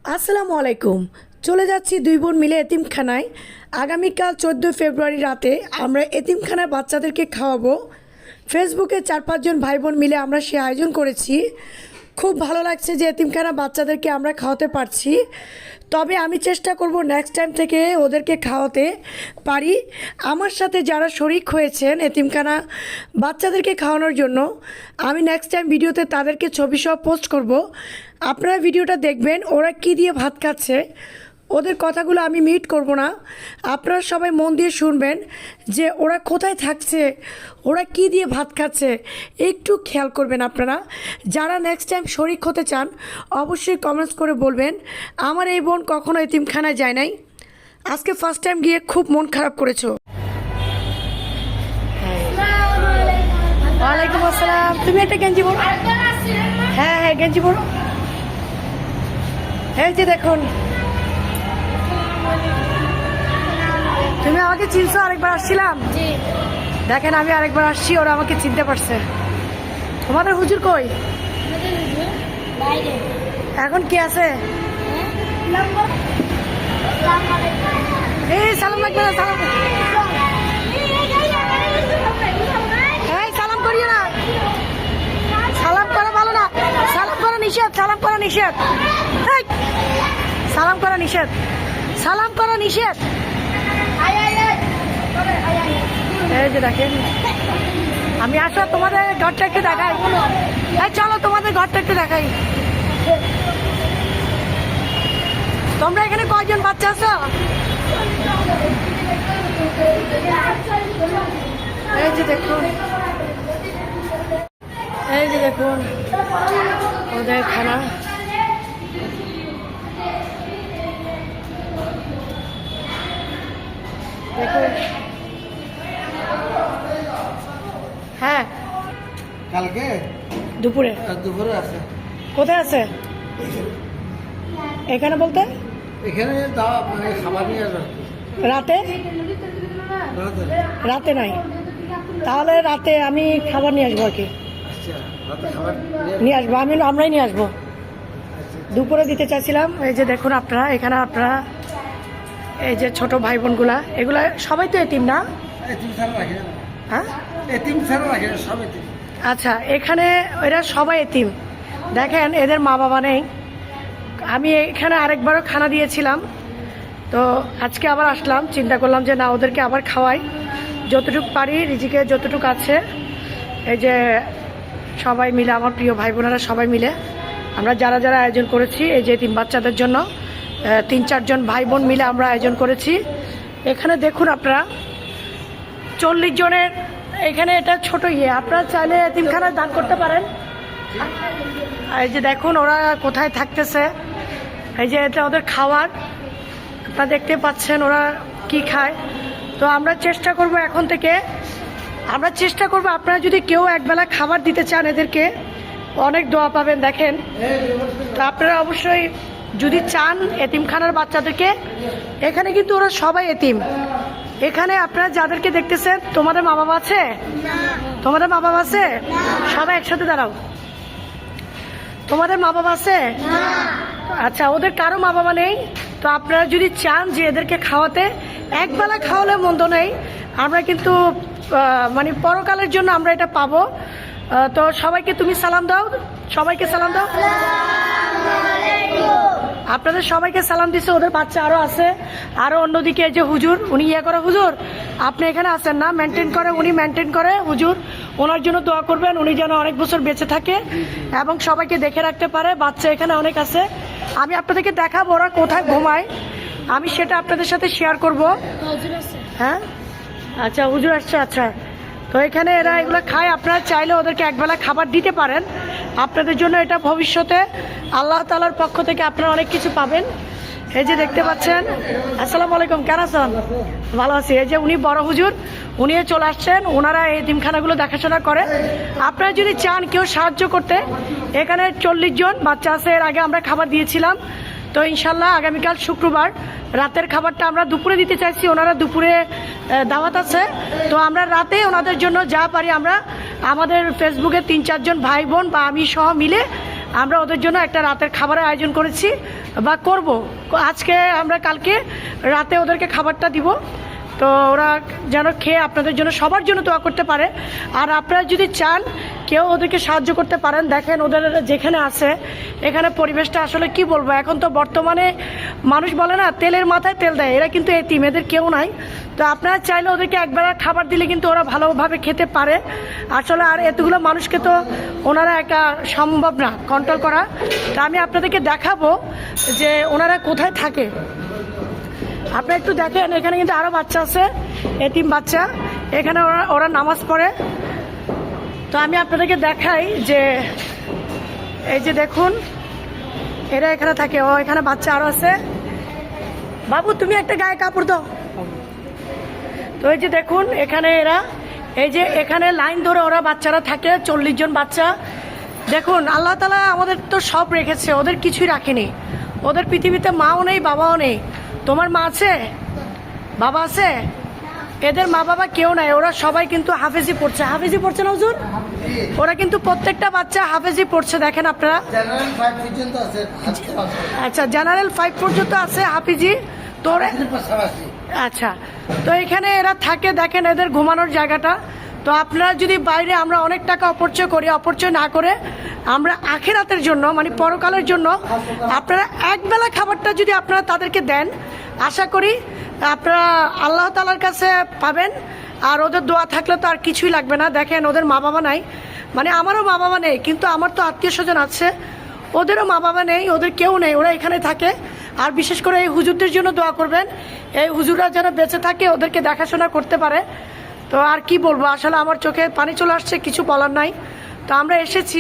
আসসালামু আলাইকুম। চলে যাচ্ছি দুই বোন মিলে এতিমখানায়। আগামীকাল 14 ফেব্রুয়ারি রাতে আমরা এতিমখানার বাচ্চাদেরকে খাওয়াবো। ফেসবুকে 4-5 জন ভাই বোন মিলে আমরা সে আয়োজন করেছি। খুব ভালো লাগছে যে এতিমখানা বাচ্চাদেরকে আমরা খাওয়াতে পারছি। তবে আমি চেষ্টা করব নেক্সট টাইম থেকে ওদেরকে খাওয়াতে পারি। আমার সাথে যারা শরিক হয়েছেন এতিমখানা বাচ্চাদেরকে খাওয়ানোর জন্য, আমি নেক্সট টাইম ভিডিওতে তাদেরকে ছবি সহ পোস্ট করব। আপনারা ভিডিওটা দেখবেন ওরা কী দিয়ে ভাত খাচ্ছে। ওদের কথাগুলো আমি মিট করব না, আপনারা সবাই মন দিয়ে শুনবেন যে ওরা কোথায় থাকছে, ওরা কী দিয়ে ভাত খাচ্ছে, একটু খেয়াল করবেন। আপনারা যারা নেক্সট টাইম শরিক হতে চান অবশ্যই কমেন্টস করে বলবেন। আমার এই বোন কখনো এতিমখানায় যায় নাই, আজকে ফার্স্ট টাইম গিয়ে খুব মন খারাপ করেছো। ওয়ালাইকুম আসসালাম। তুমি একটা গেঞ্জি পরো। হ্যাঁ হ্যাঁ গেঞ্জি পরো। এই যে দেখুন, তুমি আমাকে চিনছো? আরেকবার আসছিলাম, দেখেন আমি আরেকবার আসছি, ওরা আমাকে চিনতে পারছে। তোমাদের হুজুর কই? এখন কি আছে? এই সালাম লাগবে না, সালাম এই সালাম করিও না, সালাম করা ভালো না, সালাম করা নিষেধ, সালাম করা নিষেধ, সালাম করা নিষেধ, সালাম করা নিষেধ। এই যে দেখেন, আমি আসো তোমাদের ঘরটা একটু দেখাই। চলো তোমাদের ঘরটা একটু দেখাই। তোমরা এখানে কয়জন বাচ্চা আছো? এই যে দেখুন, এই যে দেখুন ওদের খানা। দেখুন, হ্যাঁ কালকে দুপুরে দুপুরে আছে। কোথায় আছে? এখানে বলতে এখানে খাবার নিয়ে আসবে। রাতে? রাতে নাই, তাহলে রাতে আমি খাবার নিয়ে আসবো আর কি। নিয়ে আসবো, আমরাই নিয়ে আসবো। দুপুরে দিতে চাইছিলাম। এই যে দেখুন আপনারা, এখানে আপনারা এই যে ছোট ভাই বোনগুলা, এগুলা সবাই তো এতিম না? হ্যাঁ আচ্ছা, এখানে এরা সবাই এতিম। দেখেন এদের মা বাবা নেই। আমি এখানে আরেকবারও খানা দিয়েছিলাম, তো আজকে আবার আসলাম, চিন্তা করলাম যে না ওদেরকে আবার খাওয়াই, যতটুকু পারি রিজিকে যতটুকু আছে। এই যে সবাই মিলে, আমার প্রিয় ভাই বোনেরা সবাই মিলে আমরা যারা যারা আয়োজন করেছি, এই যে এতিম বাচ্চাদের জন্য 3-4 জন ভাই বোন মিলে আমরা আয়োজন করেছি। এখানে দেখুন আপনারা 40 জনের, এখানে এটা ছোট আপনারা চাইলে এতিমখানায় দান করতে পারেন। এই যে দেখুন ওরা কোথায় থাকতেছে, এই যে এটা ওদের খাওয়ার, আপনারা দেখতে পাচ্ছেন ওরা কি খায়। তো আমরা চেষ্টা করব এখন থেকে, আমরা চেষ্টা করব আপনারা যদি কেউ একবেলা খাবার দিতে চান এদেরকে, অনেক দোয়া পাবেন। দেখেন, তো আপনারা অবশ্যই যদি চান এতিমখানার বাচ্চাদেরকে, এখানে কিন্তু ওরা সবাই এতিম। এখানে আপনারা যাদেরকে দেখতেছেন, তোমাদের মা বাবা আছে? তোমাদের মা বাবা আছে? সবাই একসাথে দাঁড়াও। তোমাদের মা বাবা আছে? আচ্ছা, ওদের কারো মা বাবা নেই। তো আপনারা যদি চান যে এদেরকে খাওয়াতে, একবেলা খাওয়ালে মন্দ নেই। আমরা কিন্তু মানে পরকালের জন্য আমরা এটা পাবো। তো সবাইকে তুমি সালাম দাও, সবাইকে সালাম দাও। আপনাদের সবাইকে সালাম দিচ্ছে। ওদের বাচ্চা আরো আছে, আরো অন্যদিকে যে হুজুর, উনি করে, হুজুর আপনি এখানে আছেন না, মেনটেন করে, উনি মেনটেন করে। হুজুর ওনার জন্য দোয়া করবেন, উনি যেন অনেক বছর বেঁচে থাকে এবং সবাইকে দেখে রাখতে পারে। বাচ্চা এখানে অনেক আছে, আমি আপনাদেরকে দেখাবো ওরা কোথায় ঘুমায়, আমি সেটা আপনাদের সাথে শেয়ার করব। হ্যাঁ আচ্ছা, হুজুর আসছে। আচ্ছা, তো এখানে এরা এগুলো খায়। আপনারা চাইলে ওদেরকে একবেলা খাবার দিতে পারেন। আপনাদের জন্য এটা ভবিষ্যতে আল্লাহ তাআলার পক্ষ থেকে আপনারা অনেক কিছু পাবেন। এই যে দেখতে পাচ্ছেন। আসসালামু আলাইকুম, কেমন আছেন? ভালো আছি। এই যে উনি বড় হুজুর, উনিও চলে আসছেন, ওনারা এই এতিমখানাগুলো দেখাশোনা করে। আপনারা যদি চান কেউ সাহায্য করতে, এখানে 40 জন বাচ্চা আছে। এর আগে আমরা খাবার দিয়েছিলাম। তো ইনশাল্লাহ আগামীকাল শুক্রবার রাতের খাবারটা আমরা দুপুরে দিতে চাইছি। ওনারা দুপুরে দাওয়াত আছে, তো আমরা রাতে ওনাদের জন্য যা পারি আমরা আমাদের ফেসবুকে 3-4 জন ভাই বোন বা আমি সহ মিলে আমরা ওদের জন্য একটা রাতের খাবারের আয়োজন করেছি বা করব। আজকে আমরা কালকে রাতে ওদেরকে খাবারটা দিব, তো ওরা যেন খেয়ে আপনাদের জন্য সবার জন্য দোয়া করতে পারে। আর আপনারা যদি চান কেউ ওদেরকে সাহায্য করতে পারেন, দেখেন ওদের যেখানে আছে এখানে পরিবেশটা আসলে কি বলবো, এখন তো বর্তমানে মানুষ বলে না তেলের মাথায় তেল দেয়, এরা কিন্তু এতিম, এদের কেউ নাই। তো আপনারা চাইলে ওদেরকে একবেলা খাবার দিলে কিন্তু ওরা ভালোভাবে খেতে পারে আসলে। আর এতগুলো মানুষকে তো ওনারা একা সম্ভব না কন্ট্রোল করা। তো আমি আপনাদেরকে দেখাবো যে ওনারা কোথায় থাকে। আপনারা একটু দেখেন, এখানে কিন্তু আরো বাচ্চা আছে, এতিম বাচ্চা, এখানে ওরা নামাজ পড়ে। তো আমি আপনাদেরকে দেখাই যে এই যে দেখুন এরা এখানে থাকে, ও এখানে বাচ্চা আরো আছে। বাবু তুমি একটা গায়ে কাপড় দাও। তো এই যে দেখুন এখানে এরা, এই যে এখানে লাইন ধরে ওরা বাচ্চারা থাকে, 40 জন বাচ্চা। দেখুন আল্লাহ তাআলা আমাদের তো সব রেখেছে, ওদের কিছুই রাখেনি। ওদের পৃথিবীতে মাও নেই বাবাও নেই। তোমার মা আছে, বাবা আছে? এদের মা বাবা কেউ নাই, ওরা সবাই কিন্তু হাফেজি পড়ছে। হাফেজি পড়ছে না হুজুর? ওরা কিন্তু প্রত্যেকটা বাচ্চা হাফেজি পড়ছে, দেখেন আপনারা। জেনারেল 5 পর্যন্ত আছে আজকে আছে। আচ্ছা জেনারেল 5 পর্যন্ত আছে হাফিজি। তো এর পাশাপাশি আচ্ছা, তো এখানে এরা থাকে, দেখেন এদের ঘুমানোর জায়গাটা। তো আপনারা যদি বাইরে আমরা অনেক টাকা অপচয় করি, অপচয় না করে আমরা আখিরাতের জন্য মানে পরকালের জন্য আপনারা একবেলা খাবারটা যদি আপনারা তাদেরকে দেন, আশা করি আপনারা আল্লাহ তাআলার কাছে পাবেন। আর ওদের দোয়া থাকলে তো আর কিছুই লাগবে না। দেখেন ওদের মা বাবা নাই, মানে আমারও মা বাবা নেই, কিন্তু আমার তো আত্মীয় স্বজন আছে, ওদেরও মা বাবা নেই, ওদের কেউ নেই, ওরা এখানে থাকে। আর বিশেষ করে এই হুজুরদের জন্য দোয়া করবেন, এই হুজুররা যেন বেঁচে থাকে, ওদেরকে দেখাশোনা করতে পারে। তো আর কি বলবো, আসলে আমার চোখে পানি চলে আসছে, কিছু বলার নাই। তো আমরা এসেছি